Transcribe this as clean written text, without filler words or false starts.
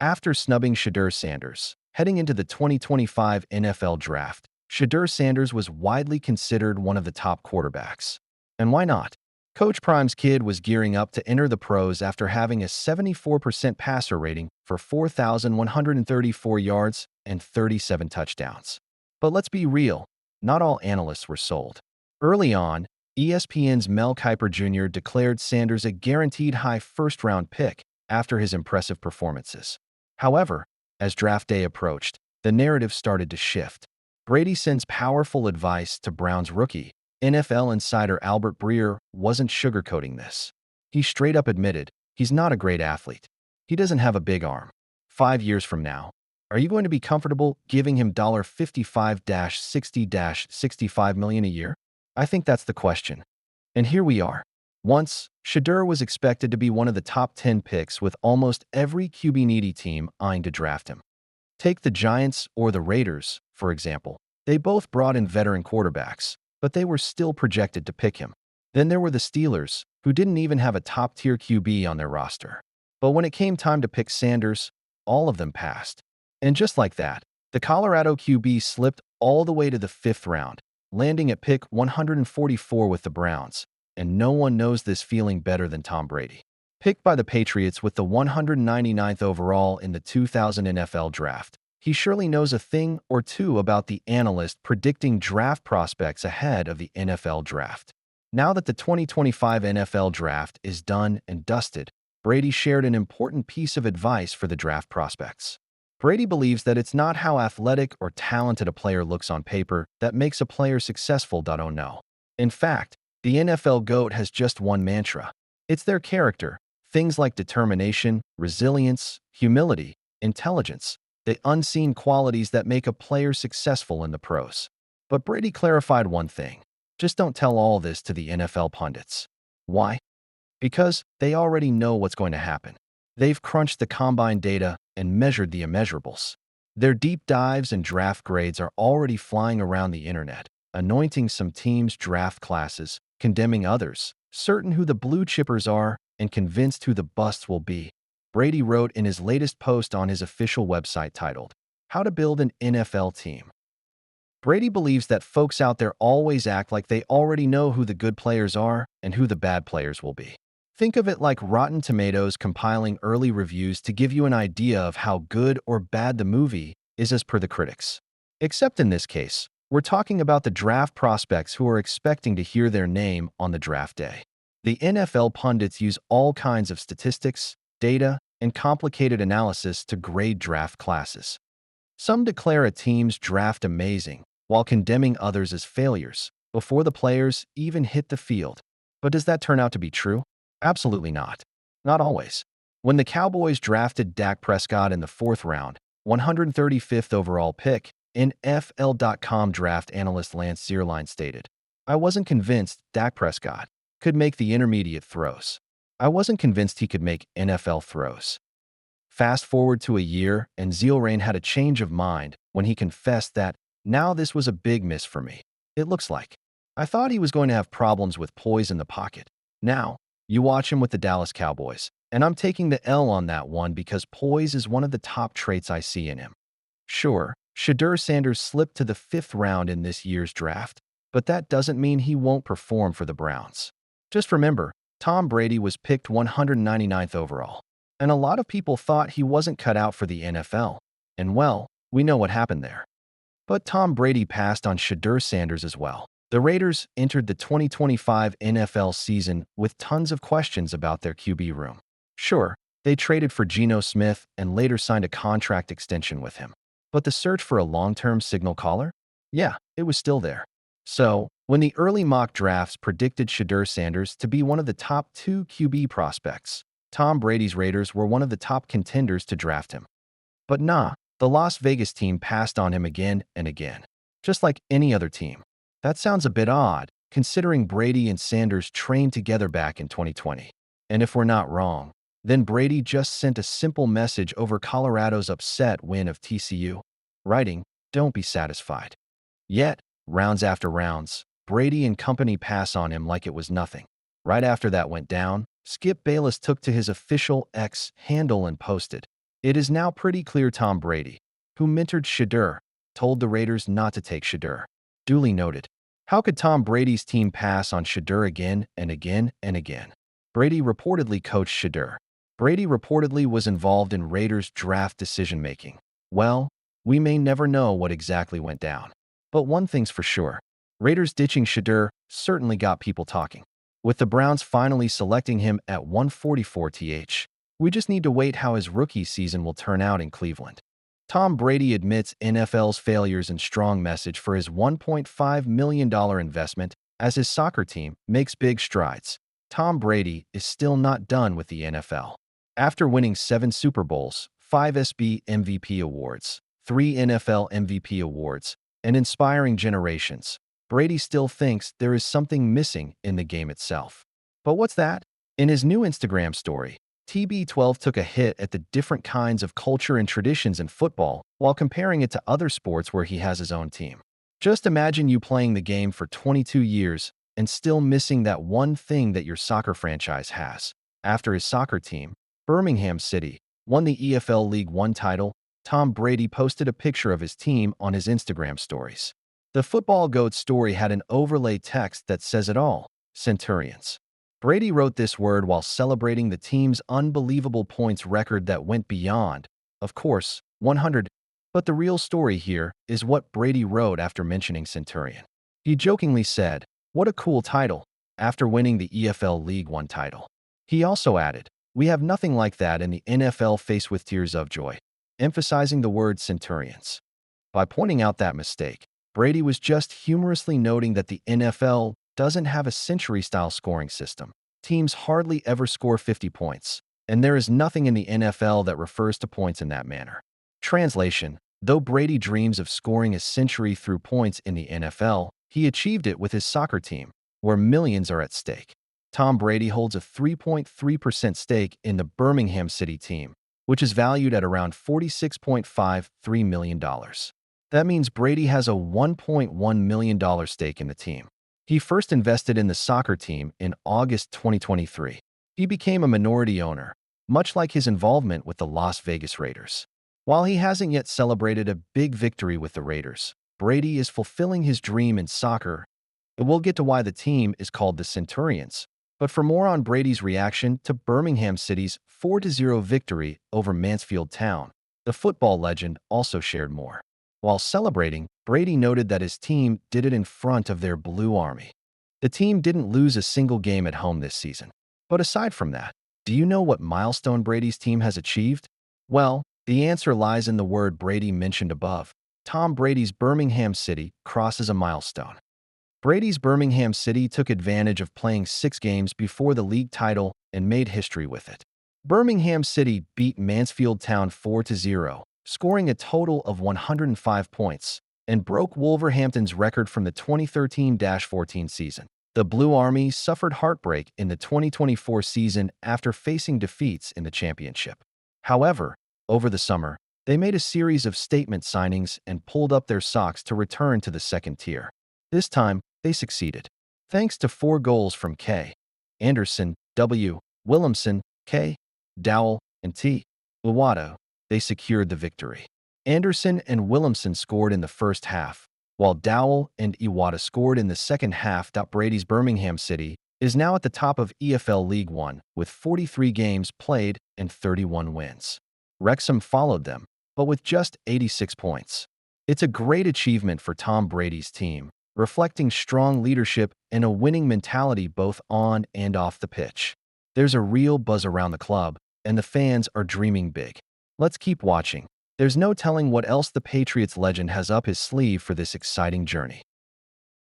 After snubbing Shedeur Sanders, heading into the 2025 NFL Draft, Shedeur Sanders was widely considered one of the top quarterbacks. And why not? Coach Prime's kid was gearing up to enter the pros after having a 74% passer rating for 4,134 yards and 37 touchdowns. But let's be real, not all analysts were sold. Early on, ESPN's Mel Kiper Jr. declared Sanders a guaranteed high first-round pick after his impressive performances. However, as draft day approached, the narrative started to shift. Brady sends powerful advice to Browns rookie. NFL insider Albert Breer wasn't sugarcoating this. He straight up admitted he's not a great athlete. He doesn't have a big arm. 5 years from now, are you going to be comfortable giving him $55-60-65 million a year? I think that's the question. And here we are. Once, Shedeur was expected to be one of the top 10 picks with almost every QB-needy team eyeing to draft him. Take the Giants or the Raiders, for example. They both brought in veteran quarterbacks, but they were still projected to pick him. Then there were the Steelers, who didn't even have a top-tier QB on their roster. But when it came time to pick Sanders, all of them passed. And just like that, the Colorado QB slipped all the way to the 5th round, landing at pick 144 with the Browns. And no one knows this feeling better than Tom Brady. Picked by the Patriots with the 199th overall in the 2000 NFL Draft, he surely knows a thing or two about the analyst predicting draft prospects ahead of the NFL Draft. Now that the 2025 NFL Draft is done and dusted, Brady shared an important piece of advice for the draft prospects. Brady believes that it's not how athletic or talented a player looks on paper that makes a player successful. Oh no. In fact, the NFL GOAT has just one mantra. It's their character, things like determination, resilience, humility, intelligence, the unseen qualities that make a player successful in the pros. But Brady clarified one thing. Just don't tell all this to the NFL pundits. Why? Because they already know what's going to happen. They've crunched the combine data and measured the immeasurables. Their deep dives and draft grades are already flying around the internet, anointing some teams' draft classes, condemning others, certain who the blue chippers are, and convinced who the busts will be. Brady wrote in his latest post on his official website titled, How to Build an NFL Team. Brady believes that folks out there always act like they already know who the good players are and who the bad players will be. Think of it like Rotten Tomatoes compiling early reviews to give you an idea of how good or bad the movie is as per the critics. Except in this case, we're talking about the draft prospects who are expecting to hear their name on the draft day. The NFL pundits use all kinds of statistics, data, and complicated analysis to grade draft classes. Some declare a team's draft amazing, while condemning others as failures, before the players even hit the field. But does that turn out to be true? Absolutely not. Not always. When the Cowboys drafted Dak Prescott in the 4th round, 135th overall pick, NFL.com draft analyst Lance Zierlein stated, I wasn't convinced Dak Prescott could make the intermediate throws. I wasn't convinced he could make NFL throws. Fast forward to a year, and Zierlein had a change of mind when he confessed that, now this was a big miss for me. It looks like. I thought he was going to have problems with poise in the pocket. Now, you watch him with the Dallas Cowboys, and I'm taking the L on that one because poise is one of the top traits I see in him. Sure, Shedeur Sanders slipped to the 5th round in this year's draft, but that doesn't mean he won't perform for the Browns. Just remember, Tom Brady was picked 199th overall, and a lot of people thought he wasn't cut out for the NFL, and well, we know what happened there. But Tom Brady passed on Shedeur Sanders as well. The Raiders entered the 2025 NFL season with tons of questions about their QB room. Sure, they traded for Geno Smith and later signed a contract extension with him. But the search for a long-term signal caller? Yeah, it was still there. So, when the early mock drafts predicted Shedeur Sanders to be one of the top 2 QB prospects, Tom Brady's Raiders were one of the top contenders to draft him. But nah, the Las Vegas team passed on him again and again, just like any other team. That sounds a bit odd, considering Brady and Sanders trained together back in 2020. And if we're not wrong, then Brady just sent a simple message over Colorado's upset win of TCU, writing, "Don't be satisfied." Yet, rounds after rounds, Brady and company pass on him like it was nothing. Right after that went down, Skip Bayless took to his official X handle and posted, It is now pretty clear Tom Brady, who mentored Shadur, told the Raiders not to take Shadur. Duly noted. How could Tom Brady's team pass on Shadur again and again and again? Brady reportedly coached Shadur. Brady reportedly was involved in Raiders draft decision-making. Well, we may never know what exactly went down. But one thing's for sure. Raiders ditching Shadur certainly got people talking. With the Browns finally selecting him at 144th, we just need to wait how his rookie season will turn out in Cleveland. Tom Brady admits NFL's failures and strong message for his $1.5 million investment as his soccer team makes big strides. Tom Brady is still not done with the NFL. After winning 7 Super Bowls, 5 SB MVP awards, 3 NFL MVP awards, and inspiring generations, Brady still thinks there is something missing in the game itself. But what's that? In his new Instagram story, TB12 took a hit at the different kinds of culture and traditions in football while comparing it to other sports where he has his own team. Just imagine you playing the game for 22 years and still missing that one thing that your soccer franchise has. After his soccer team, Birmingham City, won the EFL League One title, Tom Brady posted a picture of his team on his Instagram stories. The football GOAT story had an overlay text that says it all: Centurions. Brady wrote this word while celebrating the team's unbelievable points record that went beyond, of course, 100. But the real story here is what Brady wrote after mentioning Centurion. He jokingly said, "What a cool title," after winning the EFL League One title. He also added, "We have nothing like that in the NFL, faced with tears of joy," emphasizing the word Centurions. By pointing out that mistake, Brady was just humorously noting that the NFL doesn't have a century-style scoring system. Teams hardly ever score 50 points, and there is nothing in the NFL that refers to points in that manner. Translation: though Brady dreams of scoring a century through points in the NFL, he achieved it with his soccer team, where millions are at stake. Tom Brady holds a 3.3% stake in the Birmingham City team, which is valued at around $46.53 million. That means Brady has a $1.1 million stake in the team. He first invested in the soccer team in August 2023. He became a minority owner, much like his involvement with the Las Vegas Raiders. While he hasn't yet celebrated a big victory with the Raiders, Brady is fulfilling his dream in soccer. We'll get to why the team is called the Centurions. But for more on Brady's reaction to Birmingham City's 4-0 victory over Mansfield Town, the football legend also shared more. While celebrating, Brady noted that his team did it in front of their Blue Army. The team didn't lose a single game at home this season. But aside from that, do you know what milestone Brady's team has achieved? Well, the answer lies in the word Brady mentioned above. Tom Brady's Birmingham City crosses a milestone. Brady's Birmingham City took advantage of playing 6 games before the league title and made history with it. Birmingham City beat Mansfield Town 4-0, scoring a total of 105 points, and broke Wolverhampton's record from the 2013-14 season. The Blue Army suffered heartbreak in the 2024 season after facing defeats in the championship. However, over the summer, they made a series of statement signings and pulled up their socks to return to the second tier. This time, they succeeded. Thanks to 4 goals from K. Anderson, W. Williamson, K. Dowell, and T. Iwata, they secured the victory. Anderson and Williamson scored in the first half, while Dowell and Iwata scored in the second half. Brady's Birmingham City is now at the top of EFL League One with 43 games played and 31 wins. Wrexham followed them, but with just 86 points. It's a great achievement for Tom Brady's team, reflecting strong leadership and a winning mentality both on and off the pitch. There's a real buzz around the club, and the fans are dreaming big. Let's keep watching. There's no telling what else the Patriots legend has up his sleeve for this exciting journey.